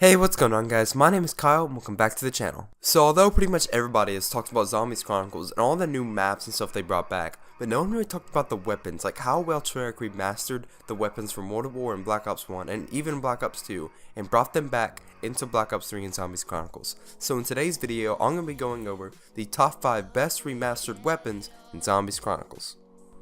Hey, what's going on guys? My name is Kyle and welcome back to the channel. So although pretty much everybody has talked about Zombies Chronicles and all the new maps and stuff they brought back, but no one really talked about the weapons, like how well Treyarch remastered the weapons from World War and Black Ops 1 and even Black Ops 2 and brought them back into Black Ops 3 and Zombies Chronicles. So in today's video, I'm going to be going over the top 5 best remastered weapons in Zombies Chronicles.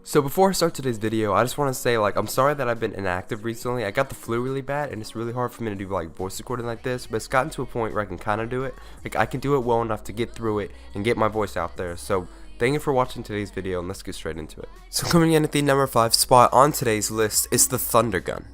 So before I start today's video, I just want to say, I'm sorry that I've been inactive recently. I got the flu really bad, and it's really hard for me to do, voice recording like this, but it's gotten to a point where I can kind of do it. I can do it well enough to get through it and get my voice out there. So thank you for watching today's video, and let's get straight into it. So coming in at the number 5 spot on today's list is the Thunder Gun.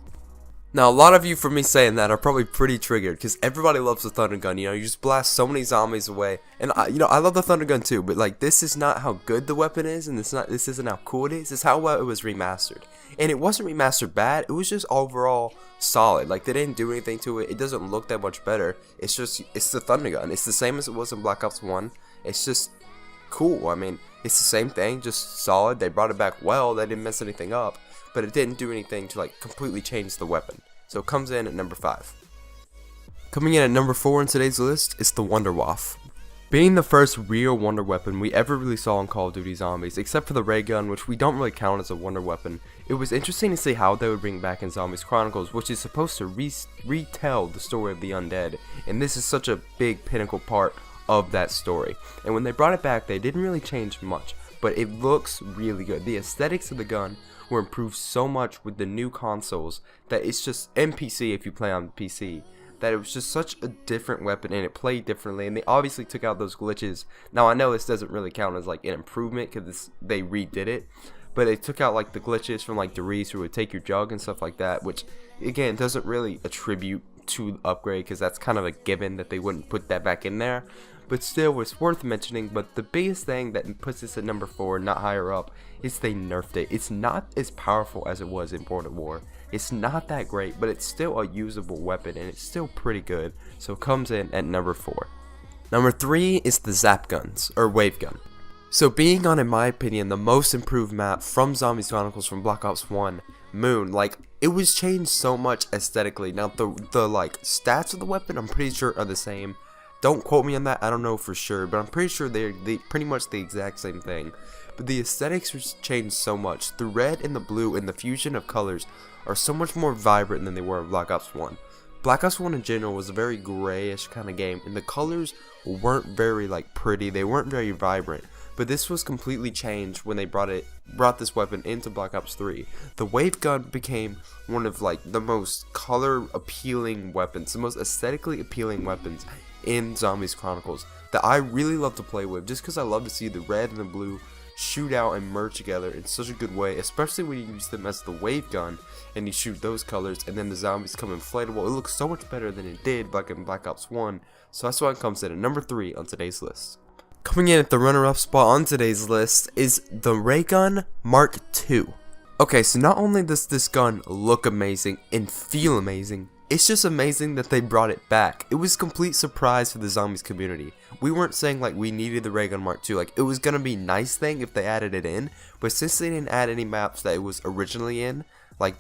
Now, a lot of you, for me saying that, are probably pretty triggered, because everybody loves the Thunder Gun. You just blast so many zombies away, and I love the Thunder Gun too, but this is not how good the weapon is, and this isn't how cool it is. It's how well it was remastered, and it wasn't remastered bad. It was just overall solid. They didn't do anything to it. It doesn't look that much better. It's the Thunder Gun. It's the same as it was in Black Ops 1. It's just cool. I mean, it's the same thing, just solid. They brought it back well. They didn't mess anything up, but it didn't do anything to completely change the weapon. So it comes in at number 5. Coming in at number 4 on today's list is the Wunderwaffe. Being the first real wonder weapon we ever really saw in Call of Duty Zombies, except for the ray gun, which we don't really count as a wonder weapon, it was interesting to see how they would bring back in Zombies Chronicles, which is supposed to retell the story of the undead, and this is such a big pinnacle part of that story. And when they brought it back, they didn't really change much, but it looks really good. The aesthetics of the gun were improved so much with the new consoles that it's just NPC if you play on PC, that it was just such a different weapon and it played differently, and they obviously took out those glitches. Now I know this doesn't really count as an improvement because they redid it, but they took out the glitches from Derice, who would take your jug and stuff like that, which again doesn't really attribute to the upgrade because that's kind of a given that they wouldn't put that back in there. But still, it's worth mentioning. But the biggest thing that puts this at number 4, not higher up, is they nerfed it. It's not as powerful as it was in World War. It's not that great, but it's still a usable weapon, and it's still pretty good. So it comes in at number 4. Number 3 is the Zap Guns, or Wave Gun. So being on, in my opinion, the most improved map from Zombies Chronicles from Black Ops 1, Moon, it was changed so much aesthetically. Now the stats of the weapon, I'm pretty sure are the same. Don't quote me on that, I don't know for sure, but I'm pretty sure they're pretty much the exact same thing. But the aesthetics were changed so much. The red and the blue and the fusion of colors are so much more vibrant than they were in Black Ops 1. Black Ops 1 in general was a very grayish kind of game, and the colors weren't very pretty, they weren't very vibrant. But this was completely changed when they brought this weapon into Black Ops 3. The wave gun became one of the most color appealing weapons, the most aesthetically appealing weapons in Zombies Chronicles that I really love to play with, just because I love to see the red and the blue shoot out and merge together in such a good way, especially when you use them as the wave gun and you shoot those colors and then the zombies come inflatable. It looks so much better than it did in Black Ops 1, so that's why it comes in at number 3 on today's list. Coming in at the runner-up spot on today's list is the Ray Gun Mark II. Okay, so not only does this gun look amazing and feel amazing, it's just amazing that they brought it back. It was a complete surprise for the Zombies community. We weren't saying we needed the Ray Gun Mark II. It was gonna be a nice thing if they added it in, but since they didn't add any maps that it was originally in,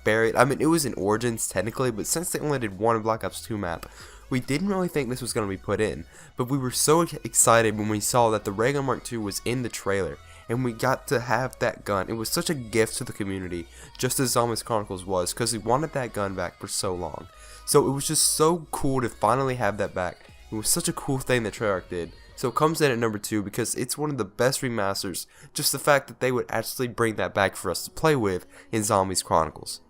buried, I mean it was in Origins technically, but since they only did one Black Ops 2 map, we didn't really think this was gonna be put in. But we were so excited when we saw that the Ray Gun Mark II was in the trailer, and we got to have that gun. It was such a gift to the community, just as Zombies Chronicles was, because we wanted that gun back for so long. So it was just so cool to finally have that back. It was such a cool thing that Treyarch did. So it comes in at number 2 because it's one of the best remasters. Just the fact that they would actually bring that back for us to play with in Zombies Chronicles.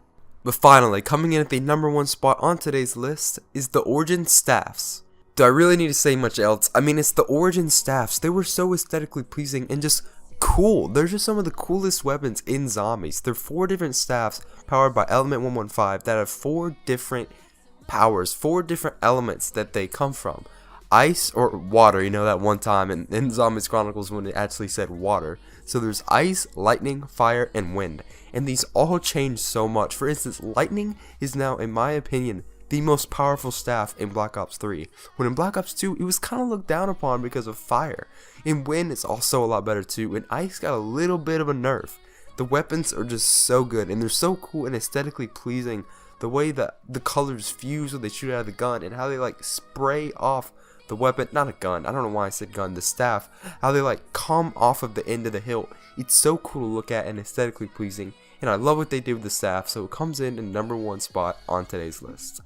But finally, coming in at the number 1 spot on today's list is the Origin Staffs. Do I really need to say much else? I mean, it's the Origin Staffs. They were so aesthetically pleasing and just cool. They're just some of the coolest weapons in Zombies. They're 4 different staffs powered by Element 115 that have 4 different powers, 4 different elements that they come from. Ice or water, that one time in Zombies Chronicles when it actually said water. So there's ice, lightning, fire, and wind. And these all change so much. For instance, lightning is now, in my opinion, the most powerful staff in Black Ops 3. When in Black Ops 2, it was kind of looked down upon because of fire. In wind, it's also a lot better too, and ice got a little bit of a nerf. The weapons are just so good, and they're so cool and aesthetically pleasing. the way that the colors fuse when they shoot out of the gun, and how they like spray off the weapon, not a gun, I don't know why I said gun, the staff, how they like come off of the end of the hilt. It's so cool to look at and aesthetically pleasing, and I love what they did with the staff, so it comes in #1 spot on today's list.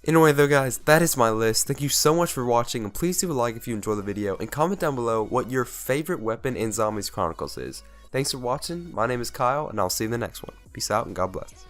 Anyway though guys, that is my list. Thank you so much for watching, and please leave a like if you enjoyed the video, and comment down below what your favorite weapon in Zombies Chronicles is. Thanks for watching, my name is Kyle, and I'll see you in the next one. Peace out and God bless.